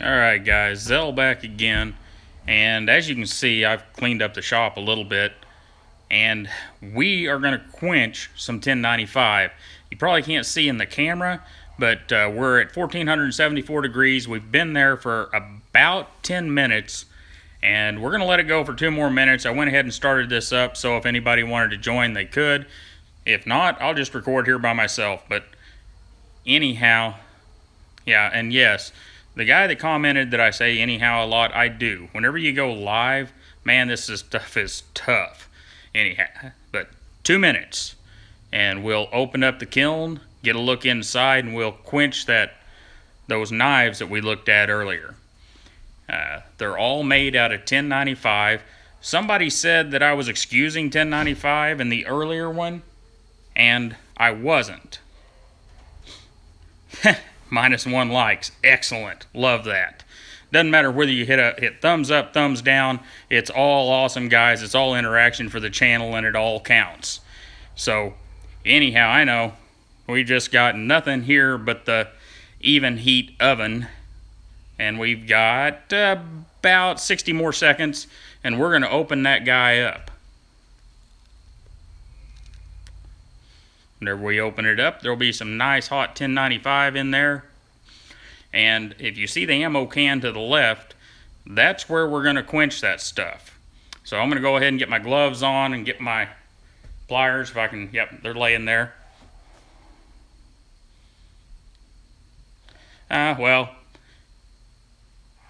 Alright guys, Zell back again, and as you can see I've cleaned up the shop a little bit, and we are going to quench some 1095. You probably can't see in the camera, but we're at 1474 degrees. We've been there for about 10 minutes, and we're going to let it go for 2 more minutes. I went ahead and started this up, so if anybody wanted to join they could. If not, I'll just record here by myself, but anyhow, yeah, and yes, the guy that commented that I say anyhow a lot, I do. Whenever you go live, man, this stuff is tough. Anyhow, but 2 minutes, and we'll open up the kiln, get a look inside, and we'll quench those knives that we looked at earlier. They're all made out of 1095. Somebody said that I was excusing 1095 in the earlier one, and I wasn't. -1 likes. Excellent. Love that. Doesn't matter whether you hit thumbs up, thumbs down. It's all awesome, guys. It's all interaction for the channel, and it all counts. So, anyhow, I know we just got nothing here but the even heat oven, and we've got about 60 more seconds, and we're going to open that guy up. Whenever we open it up, there'll be some nice hot 1095 in there. And if you see the ammo can to the left, that's where we're going to quench that stuff. So I'm going to go ahead and get my gloves on and get my pliers if I can. Yep, they're laying there. Well,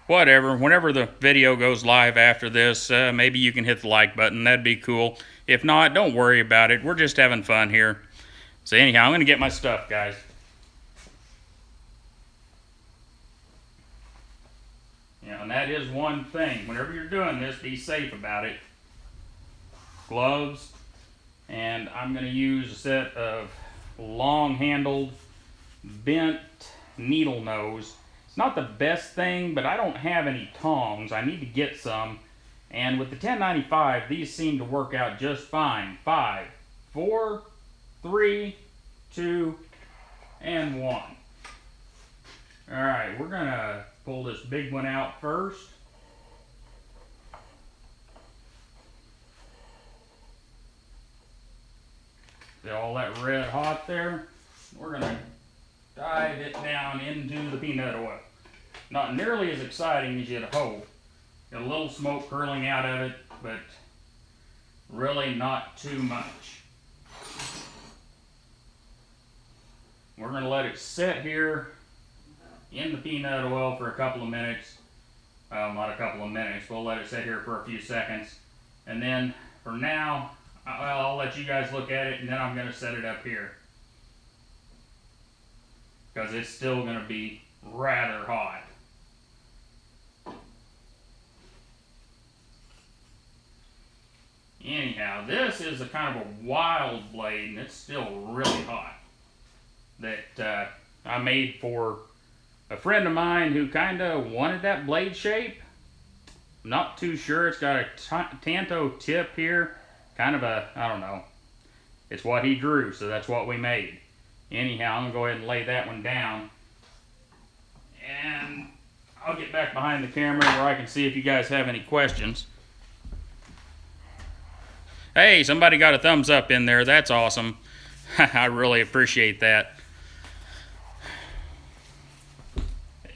whatever. Whenever the video goes live after this, maybe you can hit the like button. That'd be cool. If not, don't worry about it. We're just having fun here. So anyhow, I'm going to get my stuff, guys. Yeah, and that is one thing. Whenever you're doing this, be safe about it. Gloves, and I'm going to use a set of long-handled bent needle nose. It's not the best thing, but I don't have any tongs. I need to get some. And with the 1095, these seem to work out just fine. 5, 4, 3, 2, and 1. Alright, we're going to pull this big one out first. See all that red hot there? We're going to dive it down into the peanut oil. Not nearly as exciting as you'd hope. Got a little smoke curling out of it, but really not too much. We're going to let it sit here in the peanut oil for a couple of minutes. Well, not a couple of minutes. We'll let it sit here for a few seconds. And then, for now, I'll let you guys look at it, and then I'm going to set it up here. Because it's still going to be rather hot. Anyhow, this is a kind of a wild blade, and it's still really hot. That I made for a friend of mine who kind of wanted that blade shape. Not too sure. It's got a tanto tip here. Kind of a, I don't know. It's what he drew, so that's what we made. Anyhow, I'm going to go ahead and lay that one down. And I'll get back behind the camera where I can see if you guys have any questions. Hey, somebody got a thumbs up in there. That's awesome. I really appreciate that.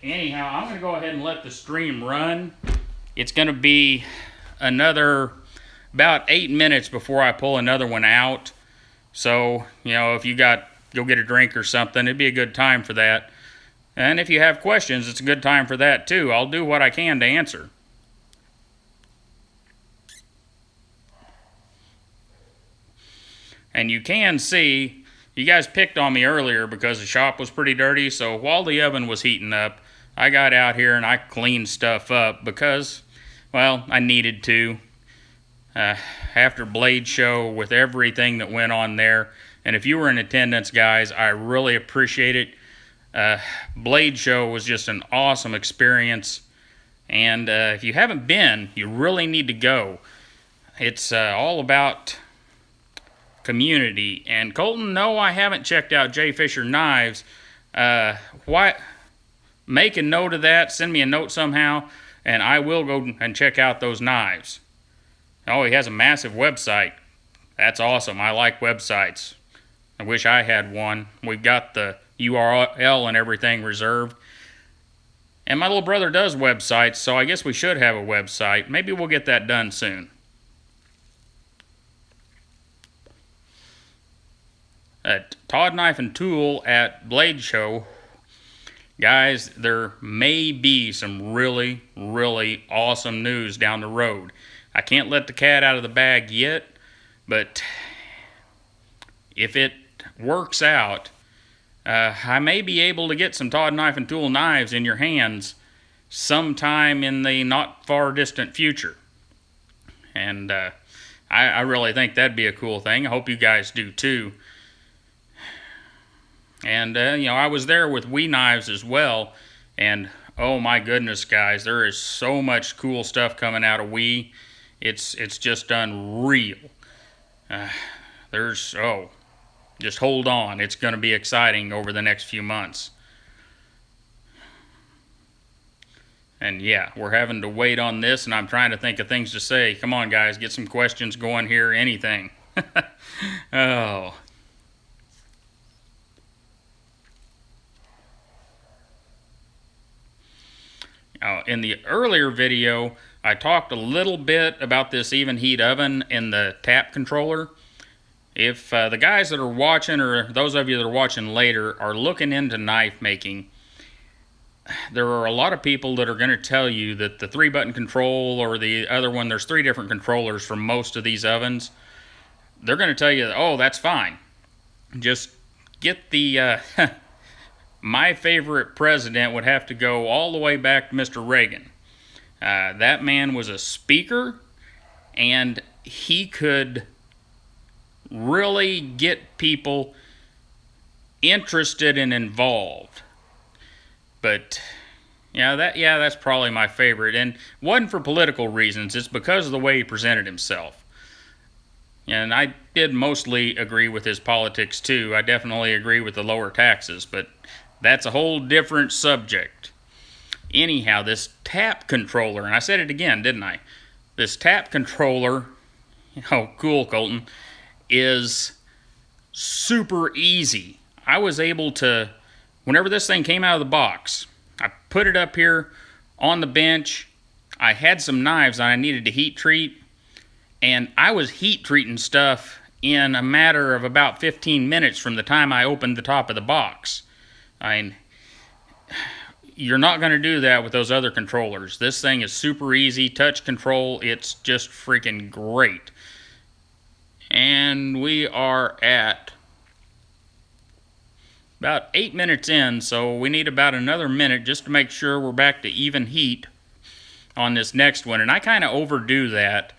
Anyhow, I'm going to go ahead and let the stream run. It's going to be another about 8 minutes before I pull another one out. So, you know, if you go get a drink or something, it'd be a good time for that. And if you have questions, it's a good time for that too. I'll do what I can to answer. And you can see, you guys picked on me earlier because the shop was pretty dirty. So while the oven was heating up, I got out here and I cleaned stuff up because, well, I needed to. After Blade Show, with everything that went on there, and if you were in attendance, guys, I really appreciate it. Blade Show was just an awesome experience, and if you haven't been, you really need to go. It's all about community. And Colton, no, I haven't checked out J. Fisher Knives. Why make a note of that. Send me a note somehow, and I will go and check out those knives. Oh, he has a massive website. That's awesome. I like websites. I wish I had one. We've got the URL and everything reserved. And my little brother does websites, so I guess we should have a website. Maybe we'll get that done soon. At Todd Knife and Tool at Blade Show, guys, there may be some really, really awesome news down the road. I can't let the cat out of the bag yet, but if it works out, I may be able to get some Todd Knife and Tool knives in your hands sometime in the not far distant future. And I really think that'd be a cool thing. I hope you guys do too. And, I was there with WE Knives as well. And, oh my goodness, guys, there is so much cool stuff coming out of WE. It's just unreal. Just hold on. It's going to be exciting over the next few months. And yeah, we're having to wait on this, and I'm trying to think of things to say. Come on, guys, get some questions going here, anything. Oh. In the earlier video, I talked a little bit about this even heat oven and the tap controller. If the guys that are watching, or those of you that are watching later, are looking into knife making, there are a lot of people that are going to tell you that the 3-button control or the other one, there's 3 different controllers for most of these ovens. They're going to tell you, oh, that's fine. Just get the... My favorite president would have to go all the way back to Mr. Reagan. That man was a speaker, and he could really get people interested and involved. But that's probably my favorite, and wasn't for political reasons. It's because of the way he presented himself. And I did mostly agree with his politics too. I definitely agree with the lower taxes, but that's a whole different subject. Anyhow, this tap controller, and I said it again, didn't I? This tap controller, oh cool, Colton, is super easy. I was able to, whenever this thing came out of the box, I put it up here on the bench. I had some knives I needed to heat treat, and I was heat treating stuff in a matter of about 15 minutes from the time I opened the top of the box. I mean, you're not going to do that with those other controllers. This thing is super easy, touch control, it's just freaking great. And we are at about 8 minutes in, so we need about another minute just to make sure we're back to even heat on this next one. And I kind of overdo that.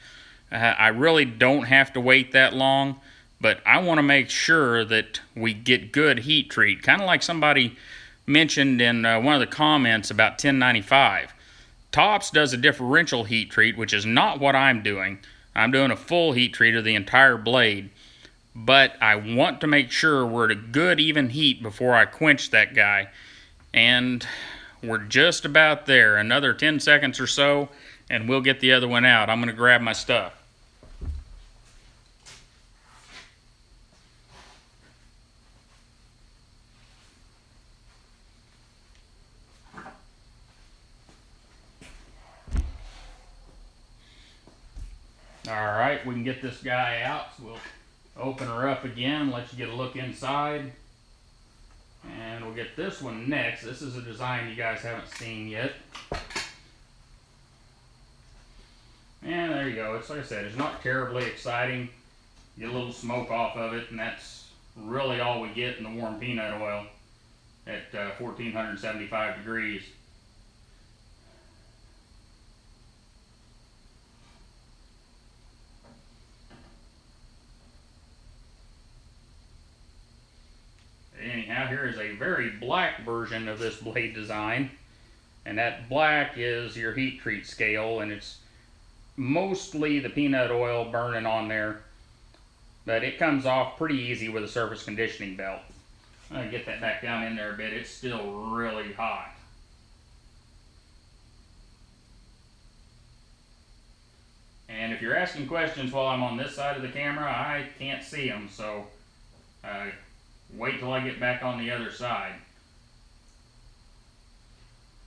I really don't have to wait that long, but I want to make sure that we get good heat treat. Kind of like somebody mentioned in one of the comments about 1095. Tops does a differential heat treat, which is not what I'm doing. I'm doing a full heat treat of the entire blade, but I want to make sure we're at a good even heat before I quench that guy. And we're just about there. Another 10 seconds or so, and we'll get the other one out. I'm going to grab my stuff. Alright, we can get this guy out, so we'll open her up again, let you get a look inside. And we'll get this one next. This is a design you guys haven't seen yet. And there you go. It's like I said, it's not terribly exciting. Get a little smoke off of it, and that's really all we get in the warm peanut oil at 1475 degrees. Anyhow, here is a very black version of this blade design, and that black is your heat treat scale, and it's mostly the peanut oil burning on there, but it comes off pretty easy with a surface conditioning belt. I'm going to get that back down in there a bit. It's still really hot. And if you're asking questions while I'm on this side of the camera, I can't see them, so wait till I get back on the other side.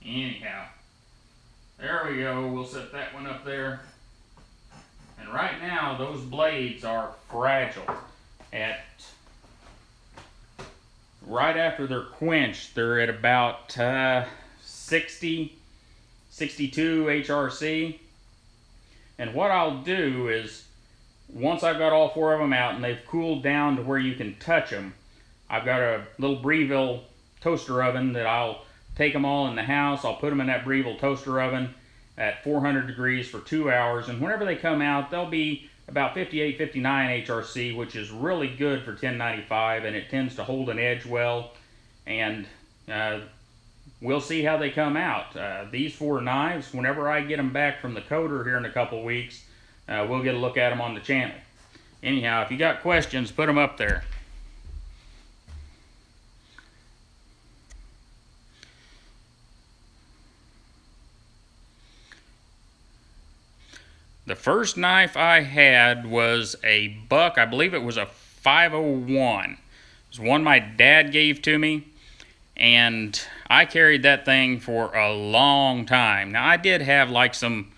Anyhow, there we go. We'll set that one up there. And right now, those blades are fragile. Right after they're quenched, they're at about 60, 62 HRC. And what I'll do is, once I've got all 4 of them out and they've cooled down to where you can touch them, I've got a little Breville toaster oven that I'll take them all in the house. I'll put them in that Breville toaster oven at 400 degrees for 2 hours. And whenever they come out, they'll be about 58, 59 HRC, which is really good for 1095, and it tends to hold an edge well. And we'll see how they come out. These 4 knives, whenever I get them back from the coder here in a couple weeks, we'll get a look at them on the channel. Anyhow, if you got questions, put them up there. The first knife I had was a buck. I believe it was a 501. It was one my dad gave to me, and I carried that thing for a long time. Now, I did have like some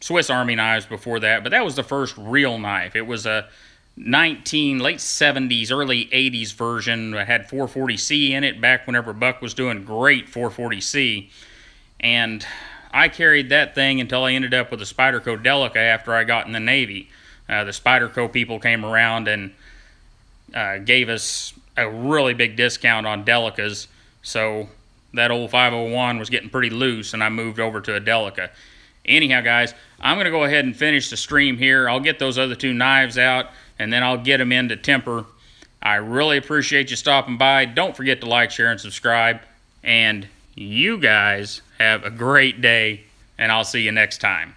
Swiss Army knives before that, but that was the first real knife. It was a late 70s, early 80s version. It had 440C in it back whenever Buck was doing great 440C. And I carried that thing until I ended up with a Spyderco Delica after I got in the Navy. The Spyderco people came around and gave us a really big discount on Delicas, so that old 501 was getting pretty loose, and I moved over to a Delica. Anyhow, guys, I'm going to go ahead and finish the stream here. I'll get those other 2 knives out, and then I'll get them into temper. I really appreciate you stopping by. Don't forget to like, share, and subscribe. And you guys have a great day, and I'll see you next time.